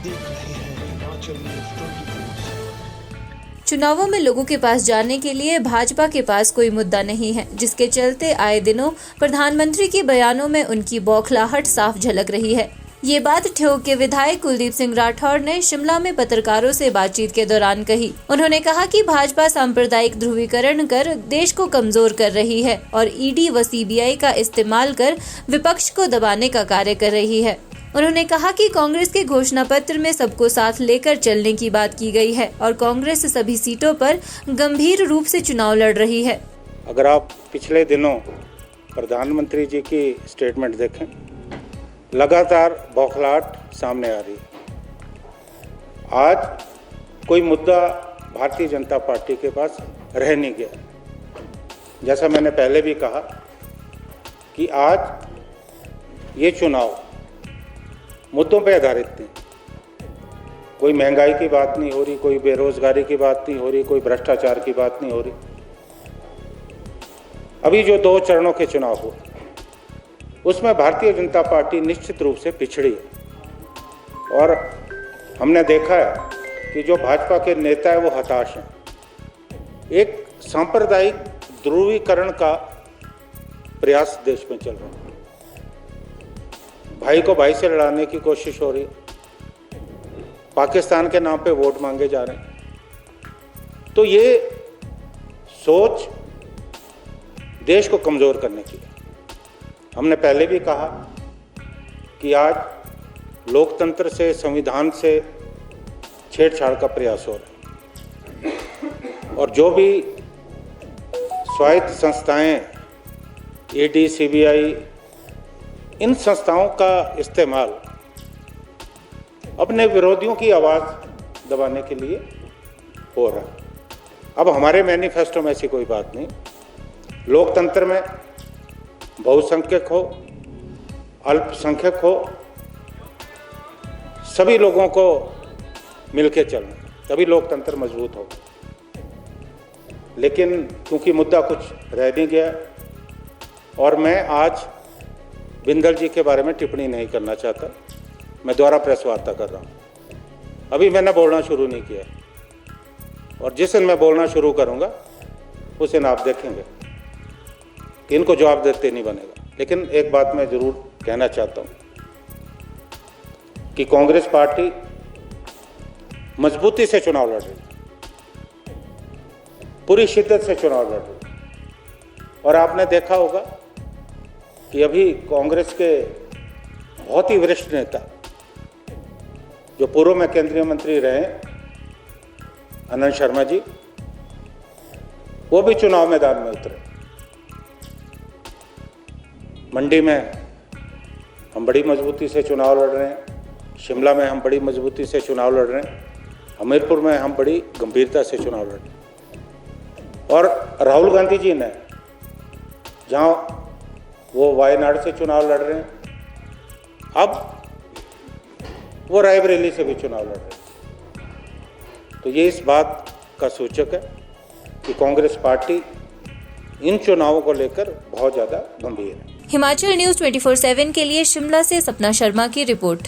देख रहे हैं हिमाचल न्यूज़ 24। चुनावों में लोगों के पास जाने के लिए भाजपा के पास कोई मुद्दा नहीं है, जिसके चलते आए दिनों प्रधानमंत्री के बयानों में उनकी बौखलाहट साफ झलक रही है। ये बात ठियोग के विधायक कुलदीप सिंह राठौर ने शिमला में पत्रकारों से बातचीत के दौरान कही। उन्होंने कहा कि भाजपा सांप्रदायिक ध्रुवीकरण कर देश को कमजोर कर रही है और ईडी व सीबीआई का इस्तेमाल कर विपक्ष को दबाने का कार्य कर रही है। उन्होंने कहा कि कांग्रेस के घोषणा पत्र में सबको साथ लेकर चलने की बात की गई है और कांग्रेस सभी सीटों पर गंभीर रूप से चुनाव लड़ रही है। अगर आप पिछले दिनों प्रधानमंत्री जी की स्टेटमेंट देखें, लगातार बौखलाहट सामने आ रही है। आज कोई मुद्दा भारतीय जनता पार्टी के पास रह नहीं गया। जैसा मैंने पहले भी कहा कि आज ये चुनाव मुद्दों पे आधारित नहीं। कोई महंगाई की बात नहीं हो रही, कोई बेरोजगारी की बात नहीं हो रही, कोई भ्रष्टाचार की बात नहीं हो रही। अभी जो 2 चरणों के चुनाव हुए उसमें भारतीय जनता पार्टी निश्चित रूप से पिछड़ी है और हमने देखा है कि जो भाजपा के नेता है वो हताश हैं। एक सांप्रदायिक ध्रुवीकरण का प्रयास देश में चल रहा है। भाई को भाई से लड़ाने की कोशिश हो रही है। पाकिस्तान के नाम पे वोट मांगे जा रहे हैं। तो ये सोच देश को कमजोर करने की है। हमने पहले भी कहा कि आज लोकतंत्र से, संविधान से छेड़छाड़ का प्रयास हो रहा है और जो भी स्वायत्त संस्थाएं, ईडी, सीबीआई, इन संस्थाओं का इस्तेमाल अपने विरोधियों की आवाज़ दबाने के लिए हो रहा है। अब हमारे मैनिफेस्टो में ऐसी कोई बात नहीं। लोकतंत्र में बहुसंख्यक हो, अल्पसंख्यक हो, सभी लोगों को मिलकर चलना, तभी लोकतंत्र मजबूत हो। लेकिन क्योंकि मुद्दा कुछ रह नहीं गया और मैं आज बिंदल जी के बारे में टिप्पणी नहीं करना चाहता, मैं दोबारा प्रेस वार्ता कर रहा हूँ। अभी मैंने बोलना शुरू नहीं किया और जिस दिन मैं बोलना शुरू करूँगा उस दिन आप देखेंगे कि इनको जवाब देते नहीं बनेगा। लेकिन एक बात मैं ज़रूर कहना चाहता हूँ कि कांग्रेस पार्टी मजबूती से चुनाव लड़ रही है, पूरी शिद्दत से चुनाव लड़ रही है। और आपने देखा होगा कि अभी कांग्रेस के बहुत ही वरिष्ठ नेता जो पूर्व में केंद्रीय मंत्री रहे, आनंद शर्मा जी, वो भी चुनाव मैदान में उतरे। मंडी में हम बड़ी मजबूती से चुनाव लड़ रहे हैं, शिमला में हम बड़ी मजबूती से चुनाव लड़ रहे हैं, हमीरपुर में हम बड़ी गंभीरता से चुनाव लड़ रहे हैं। और राहुल गांधी जी ने जहाँ वो वायनाड से चुनाव लड़ रहे हैं, अब वो रायबरेली से भी चुनाव लड़ रहे हैं। तो ये इस बात का सूचक है कि कांग्रेस पार्टी इन चुनावों को लेकर बहुत ज़्यादा गंभीर है। हिमाचल न्यूज़ 24/7 के लिए शिमला से सपना शर्मा की रिपोर्ट।